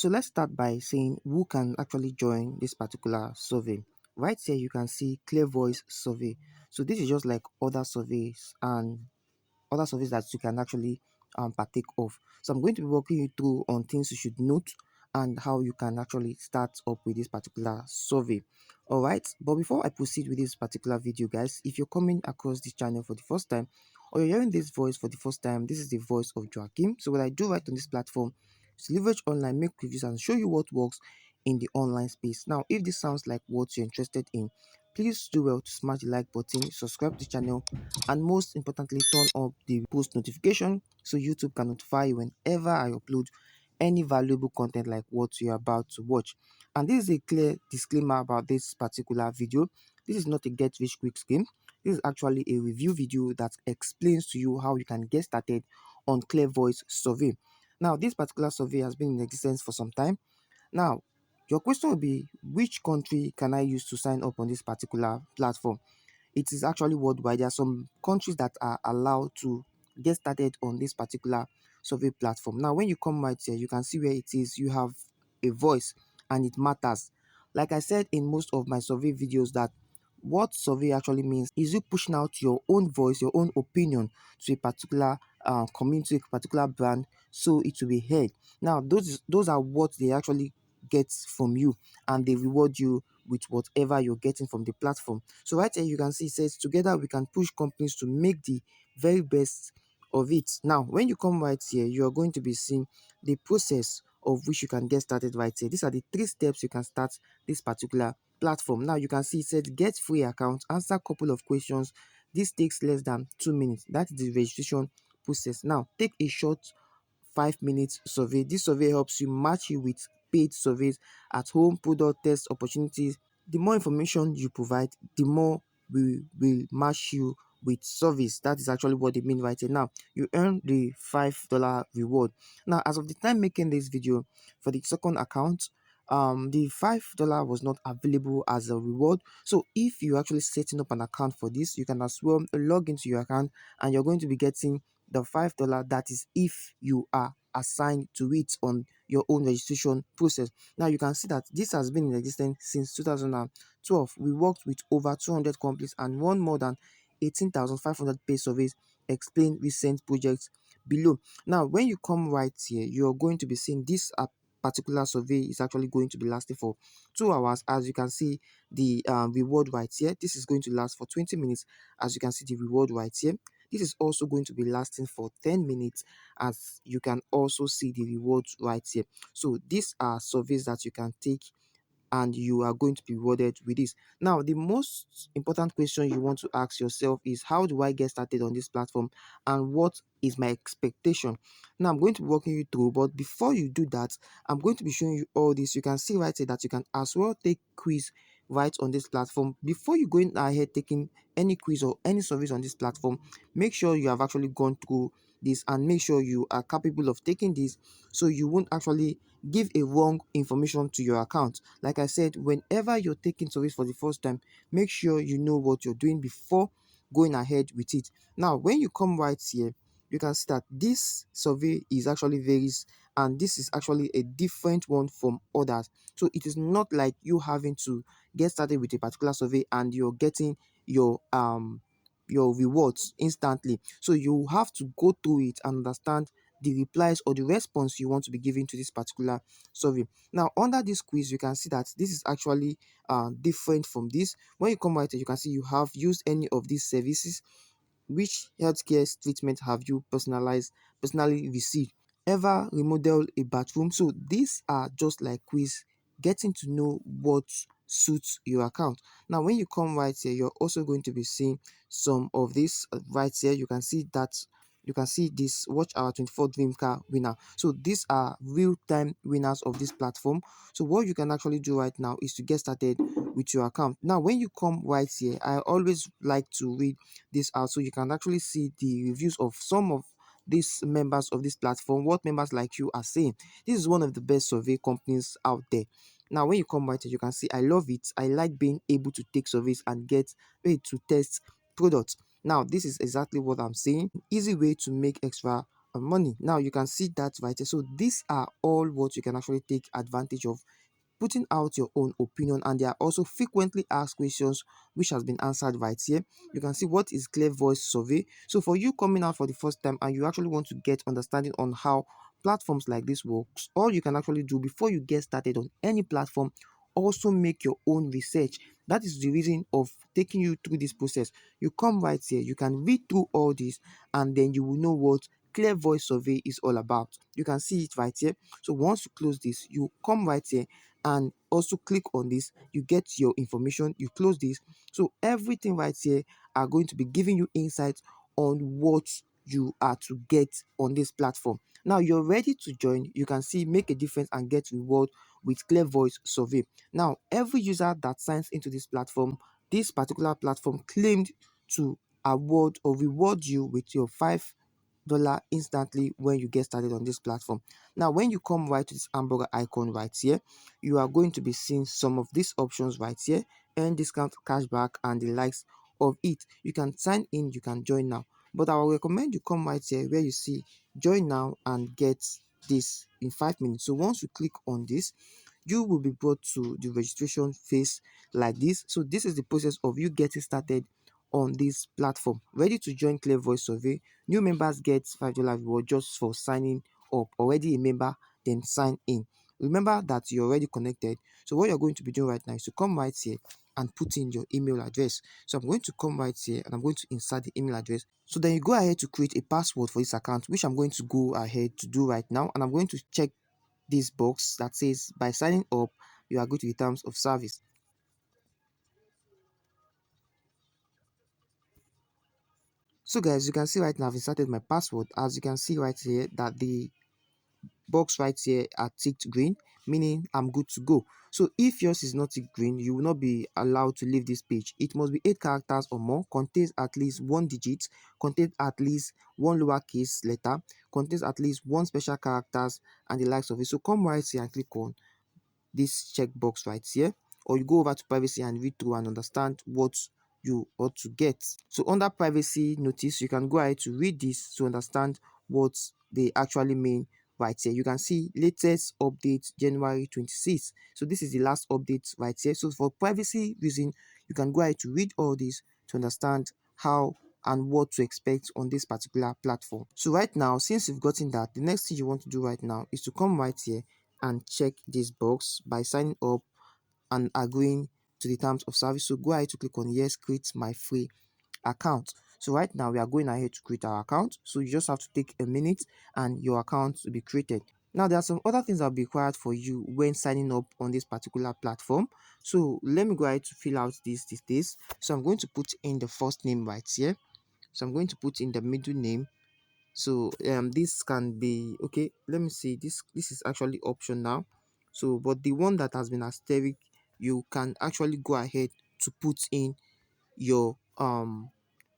So let's start by saying who can actually join this particular survey. Right here, you can see ClearVoice Survey. So this is just like other surveys that you can actually partake of. So I'm going to be walking you through on things you should note and how you can actually start up with this particular survey. All right, but before I proceed with this particular video, guys, if you're coming across this channel for the first time or you're hearing this voice for the first time, this is the voice of Joakim. So what I do right on this platform is leverage online, make reviews, and show you what works in the online space. Now, if this sounds like what you're interested in, please do well to smash the like button, subscribe to the channel, and most importantly, turn up the post notification so YouTube can notify you whenever I upload any valuable content like what you're about to watch. And this is a clear disclaimer about this particular video. This is not a get rich quick scheme. This is actually a review video that explains to you how you can get started on ClearVoice Survey. Now, this particular survey has been in existence for some time. Now, your question will be, which country can I use to sign up on this particular platform? It is actually worldwide. There are some countries that are allowed to get started on this particular survey platform. Now, when you come right here, you can see where it is. You have a voice and it matters. Like I said in most of my survey videos, that what survey actually means is you pushing out your own voice, your own opinion to a particular community, a particular brand, so it will be heard. Now, those are what they actually get from you, and they reward you with whatever you're getting from the platform. So right here you can see it says together we can push companies to make the very best of it. Now when you come right here, you're going to be seeing the process of which you can get started right here. These are the 3 steps you can start this particular platform. Now you can see it says get free account, answer a couple of questions. This takes less than 2 minutes. That is the registration process. Now take a short 5 minutes survey. This survey helps you match you with paid surveys at home, product test opportunities. The more information you provide, the more we will match you with service. That is actually what they mean right here. Now you earn the $5 reward. Now as of the time making this video, for the second account, the $5 was not available as a reward. So if you actually setting up an account for this, you can as well log into your account and you're going to be getting the $5. That is if you are assigned to it on your own registration process. Now you can see that this has been in existence since 2012. We worked with over 200 companies and won more than 18,500 paid surveys. Explain recent projects below. Now when you come right here, you're going to be seeing this particular survey is actually going to be lasting for 2 hours. As you can see the reward right here, this is going to last for 20 minutes. As you can see the reward right here, this is also going to be lasting for 10 minutes, as you can also see the rewards right here. So these are surveys that you can take and you are going to be rewarded with this. Now, the most important question you want to ask yourself is, how do I get started on this platform and what is my expectation? Now, I'm going to be walking you through, but before you do that, I'm going to be showing you all this. You can see right here that you can as well take quiz right on this platform. Before you going ahead taking any quiz or any service on this platform, make sure you have actually gone through this and make sure you are capable of taking this, so you won't actually give a wrong information to your account. Like I said, whenever you're taking service for the first time, make sure you know what you're doing before going ahead with it. Now when you come right here, you can see that this survey is actually varies, and this is actually a different one from others. So it is not like you having to get started with a particular survey and you're getting your rewards instantly. So you have to go through it and understand the replies or the response you want to be giving to this particular survey. Now under this quiz, you can see that this is actually different from this. When you come right here, you can see you have used any of these services. Which healthcare treatment have you personally received? Ever remodel a bathroom? So these are just like quiz, getting to know what suits your account. Now when you come right here, you're also going to be seeing some of this right here. You can see that you can see this watch our 24 dream car winner. So these are real-time winners of this platform. So what you can actually do right now is to get started with your account. Now when you come right here, I always like to read this out so you can actually see the reviews of some of these members of this platform, what members like you are saying. This is one of the best survey companies out there. Now when you come right here, you can see I love it. I like being able to take surveys and get paid to test products. Now this is exactly what I'm saying. Easy way to make extra money. Now you can see that right here. So these are all what you can actually take advantage of, putting out your own opinion. And there are also frequently asked questions which has been answered right here. You can see what is ClearVoice Survey. So for you coming out for the first time and you actually want to get understanding on how platforms like this works, all you can actually do before you get started on any platform, also make your own research. That is the reason of taking you through this process. You come right here, you can read through all this, and then you will know what Clear Voice Survey is all about. You can see it right here. So once you close this, you come right here and also click on this. You get your information, you close this. So everything right here are going to be giving you insights on what you are to get on this platform. Now you're ready to join. You can see make a difference and get reward with Clear Voice Survey. Now every user that signs into this particular platform claimed to award or reward you with your $5 instantly when you get started on this platform. Now when you come right to this hamburger icon right here, you are going to be seeing some of these options right here: earn discount, cashback, and the likes of it. You can sign in, you can join now, but I will recommend you come right here where you see join now and get this in 5 minutes. So once you click on this, you will be brought to the registration phase like this. So this is the process of you getting started on this platform, ready to join Clear Voice Survey. New members get $5 reward just for signing up. Already a member, then sign in. Remember that you're already connected. So what you're going to be doing right now is to come right here and put in your email address. So I'm going to come right here and I'm going to insert the email address. So then you go ahead to create a password for this account, which I'm going to go ahead to do right now. And I'm going to check this box that says by signing up, you agree to the terms of service. So guys, you can see right now I've inserted my password. As you can see right here that the box right here are ticked green, meaning I'm good to go. So if yours is not ticked green, you will not be allowed to leave this page. It must be 8 characters or more, contains at least one digit, contains at least one lowercase letter, contains at least one special characters, and the likes of it. So come right here and click on this checkbox right here, or you go over to privacy and read through and understand what you ought to get. So under privacy notice, you can go ahead to read this to understand what they actually mean right here. You can see latest update January 26th. So this is the last update right here. So for privacy reason, you can go ahead to read all this to understand how and what to expect on this particular platform. So right now, since you've gotten that, the next thing you want to do right now is to come right here and check this box by signing up and agreeing to the terms of service. So go ahead to click on yes, create my free account. So right now we are going ahead to create our account. So you just have to take a minute and your account will be created. Now there are some other things that will be required for you when signing up on this particular platform. So let me go ahead to fill out these details. So I'm going to put in the first name right here. So I'm going to put in the middle name. So this can be okay. Let me see, this is actually option now. So but the one that has been asterisk, you can actually go ahead to put in your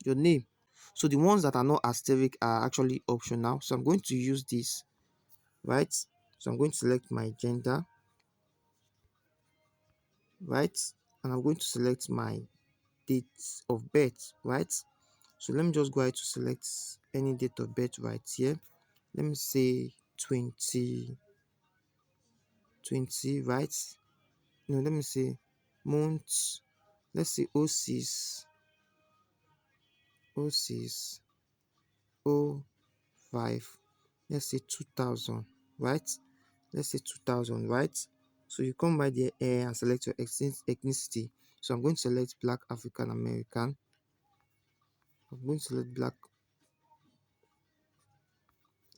name. So the ones that are not asterisk are actually optional. So I'm going to use this, right? So I'm going to select my gender, right? And I'm going to select my date of birth, right? So let me just go ahead to select any date of birth right here. Let me say 2020, right? No, let me say month. Let's say 06, 06, 05. Let's say 2000, right? Let's say 2000, right? So you come by there and select your ethnicity. So I'm going to select Black African American. I'm going to select Black.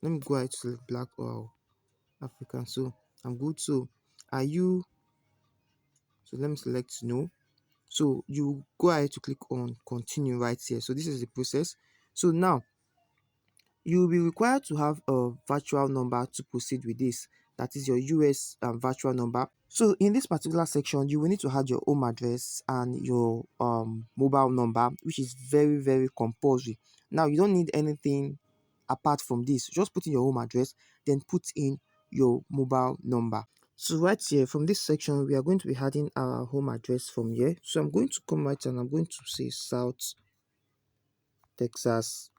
Let me go ahead to select Black or African. So I'm good. So are you? So let me select no. So you go ahead to click on continue right here. So this is the process. So now you will be required to have a virtual number to proceed with this. That is your US virtual number. So in this particular section, you will need to add your home address and your mobile number, which is very compulsory. Now you don't need anything apart from this. Just put in your home address, then put in your mobile number. So right here from this section, we are going to be adding our home address from here. So I'm going to come right and I'm going to say South Texas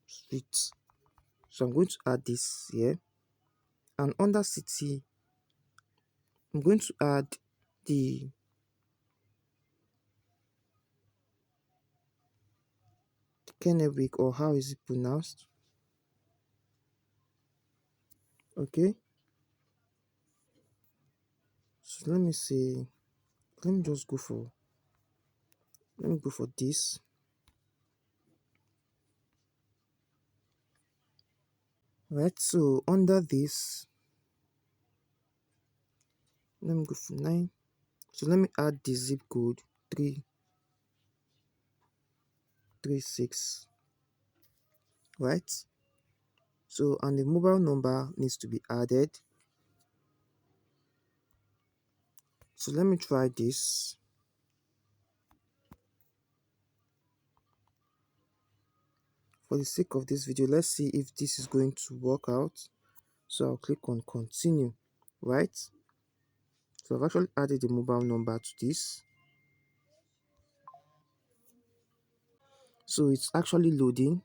Street. So I'm going to add this here, and under city I'm going to add the Kennewick, or how is it pronounced? Okay, so let me see. Let me just go for let me go for this. Right, so under this, let me go for 9. So let me add the zip code 336. Right, so and the mobile number needs to be added. So let me try this. For the sake of this video, let's see if this is going to work out. So I'll click on continue. Right, so I've actually added the mobile number to this. So it's actually loading.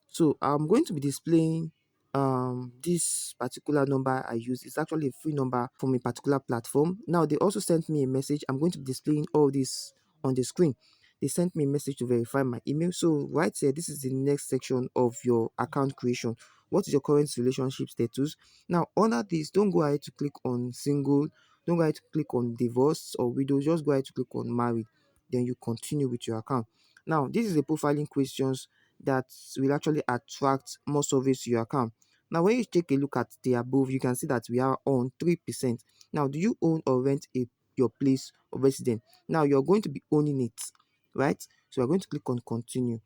So I'm going to be displaying this particular number I use. It's actually a free number from a particular platform. Now they also sent me a message. I'm going to be displaying all this on the screen. They sent me a message to verify my email. So right here, this is the next section of your account creation. What is your current relationship status? Now under this, don't go ahead to click on single, don't go ahead to click on divorced or widow, just go ahead to click on married. Then you continue with your account. Now this is a profiling questions that will actually attract more surveys to your account. Now, when you take a look at the above, you can see that we are on 3%. Now, do you own or rent your place of residence? Now, you're going to be owning it, right? So, you're going to click on continue.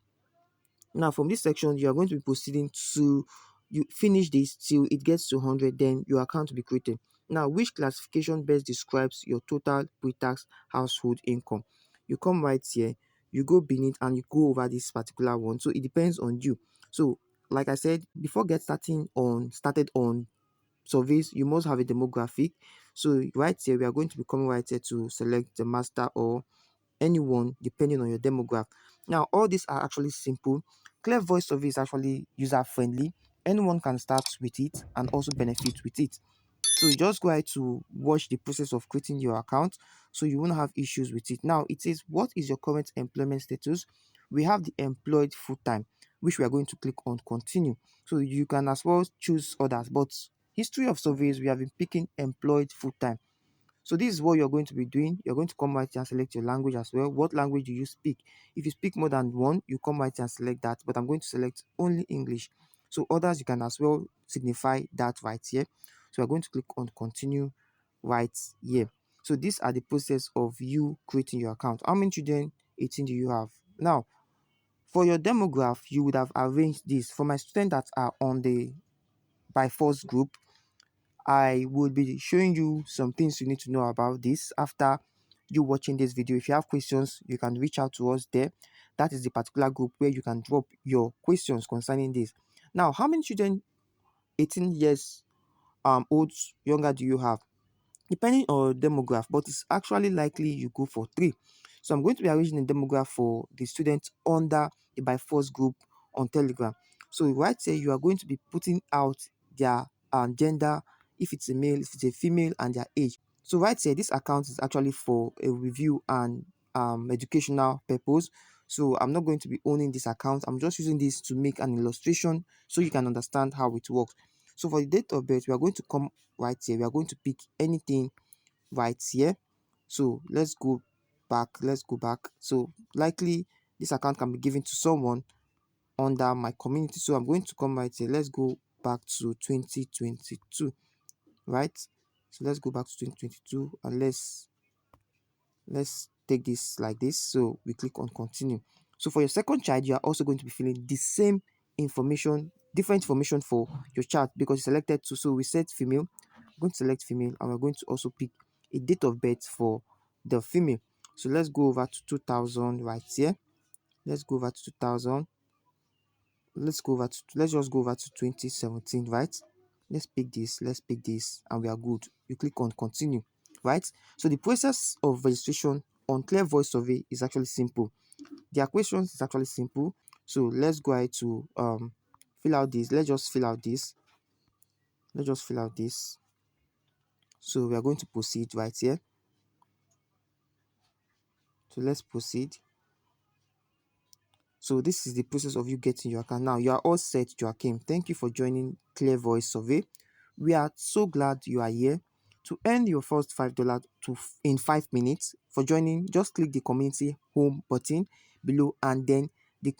Now, from this section, you are going to be proceeding to you finish this till it gets to 100, then your account will be created. Now, which classification best describes your total pre-tax household income? You come right here, you go beneath, and you go over this particular one. So it depends on you. So, like I said, before started on surveys, you must have a demographic. So right here, we are going to be coming right here to select the master or anyone depending on your demographic. Now, all these are actually simple. ClearVoice Survey is actually user friendly. Anyone can start with it and also benefit with it. So you just go ahead to watch the process of creating your account so you won't have issues with it. Now it says, what is your current employment status? We have the employed full time, which we are going to click on continue. So you can as well choose others, but history of surveys, we have been picking employed full time. So this is what you're going to be doing. You're going to come right here and select your language as well. What language do you speak? If you speak more than one, you come right here and select that. But I'm going to select only English. So others, you can as well signify that right here. So we're going to click on continue right here. So these are the process of you creating your account. How many children, 18, do you have? Now, for your demograph, you would have arranged this. For my students that are on the by force group, I will be showing you some things you need to know about this after you watching this video. If you have questions, you can reach out to us there. That is the particular group where you can drop your questions concerning this. Now, how many children 18 years old younger do you have? Depending on demograph, but it's actually likely you go for 3. So I'm going to be arranging a demograph for the students under the by force group on Telegram. So right here, you are going to be putting out their gender, if it's a male, if it's a female, and their age. So right here, this account is actually for a review and educational purpose. So I'm not going to be owning this account. I'm just using this to make an illustration so you can understand how it works. So for the date of birth, we are going to come right here. We are going to pick anything right here. So let's go back. Let's go back. So likely this account can be given to someone under my community. So I'm going to come right here. Let's go back to 2022, right? So let's go back to 2022 and let's take this like this. So we click on continue. So for your second child, you are also going to be filling the same information, different information for your child because you selected to. So we set female. I'm going to select female and we're going to also pick a date of birth for the female. So let's go over to 2000 right here. Let's go over to 2000. Let's just go over to 2017, right? Let's pick this, and we are good. You click on continue, right? So the process of registration on ClearVoice Survey is actually simple. Their questions is actually simple. So let's go ahead to fill out this. Let's just fill out this. So we are going to proceed right here. So let's proceed. So this is the process of you getting your account. Now you are all set, Joakim. Thank you for joining ClearVoice Survey. We are so glad you are here. To earn your first $5 in 5 minutes for joining, just click the community home button below, and then the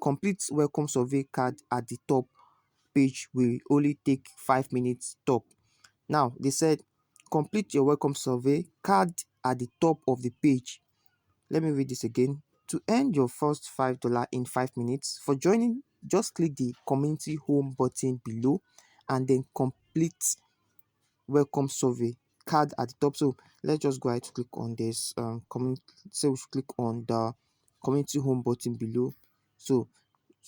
complete welcome survey card at the top page will only take 5 minutes top. Now they said complete your welcome survey card at the top of the page. Let me read this again. To earn your first $5 in 5 minutes for joining, just click the community home button below and then complete welcome survey card at the top. So let's just go ahead to click on this so we should click on the community home button below. So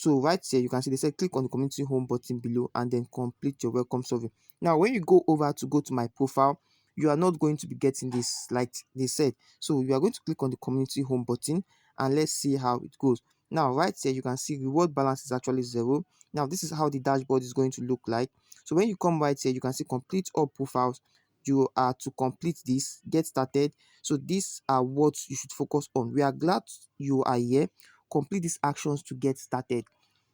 right here you can see they say click on the community home button below and then complete your welcome survey. Now when you go to my profile, you are not going to be getting this like they said. So you are going to click on the community home button and let's see how it goes. Now right here you can see reward balance is actually 0. Now this is how the dashboard is going to look like. So when you come right here, you can see complete all profiles. You are to complete this, get started. So these are what you should focus on. We are glad you are here. Complete these actions to get started.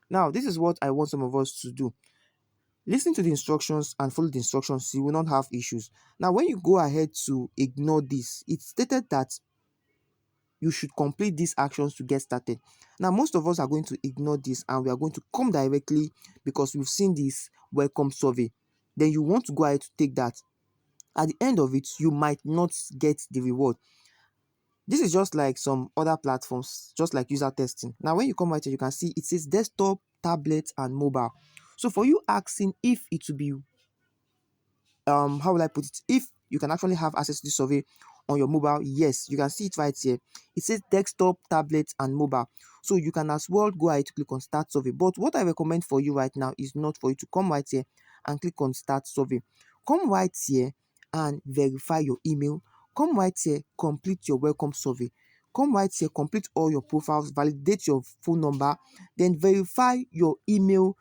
Now this is what I want some of us to do. Listen to the instructions and follow the instructions. You will not have issues. Now when you go ahead to ignore this, it's stated that you should complete these actions to get started. Now most of us are going to ignore this and we are going to come directly because we've seen this welcome survey. Then you want to go ahead to take that. At the end of it, you might not get the reward. This is just like some other platforms, just like user testing. Now when you come right here, you can see it says desktop, tablet and mobile. So for you asking if it will be how will I put it, if you can actually have access to the survey on your mobile, yes, you can see it right here. It says desktop, tablet and mobile. So you can as well go ahead to click on start survey. But what I recommend for you right now is not for you to come right here and click on start survey. Come right here and verify your email. Come right here, complete your welcome survey. Come right here, complete all your profiles, validate your phone number, then verify your email.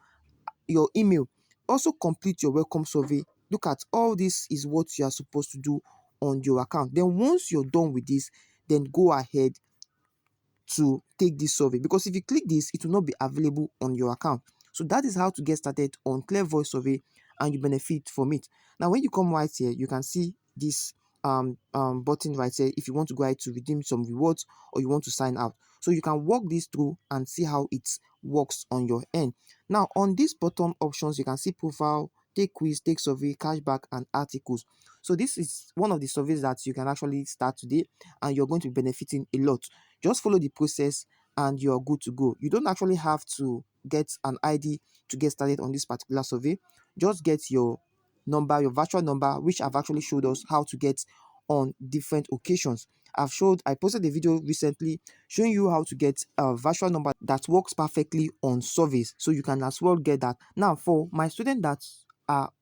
Also complete your welcome survey. Look at all this is what you are supposed to do on your account. Then once you're done with this, then go ahead to take this survey, because if you click this, it will not be available on your account. So that is how to get started on ClearVoice Survey and you benefit from it. Now when you come right here, you can see this button right here if you want to go ahead to redeem some rewards or you want to sign out. So you can walk this through and see how it works on your end. Now on this bottom options, you can see profile, take quiz, take survey, cashback and articles. So this is one of the surveys that you can actually start today and you're going to be benefiting a lot. Just follow the process and you're good to go. You don't actually have to get an ID to get started on this particular survey. Just get your number, your virtual number, which I've actually showed us how to get on different occasions. I posted a video recently showing you how to get a virtual number that works perfectly on surveys, so you can as well get that. Now for my students that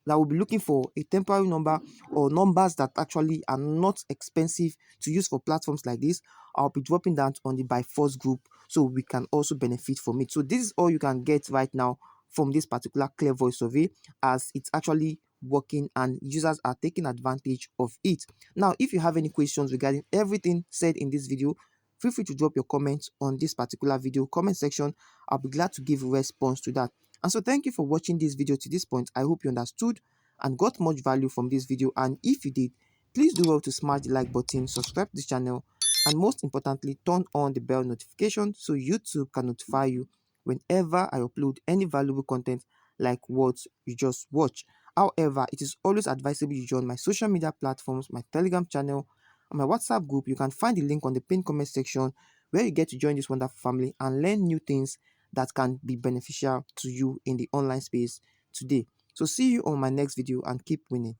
will be looking for a temporary number or numbers that actually are not expensive to use for platforms like this, I'll be dropping that on the by force group so we can also benefit from it. So this is all you can get right now from this particular ClearVoice survey, as it's actually working and users are taking advantage of it. Now if you have any questions regarding everything said in this video, feel free to drop your comments on this particular video comment section. I'll be glad to give a response to that. And so thank you for watching this video to this point. I hope you understood and got much value from this video. And if you did, please do well to smash the like button, subscribe to this channel, and most importantly, turn on the bell notification so YouTube can notify you whenever I upload any valuable content like what you just watched. However, it is always advisable you join my social media platforms, my Telegram channel, and my WhatsApp group. You can find the link on the pinned comment section where you get to join this wonderful family and learn new things that can be beneficial to you in the online space today. So see you on my next video and keep winning.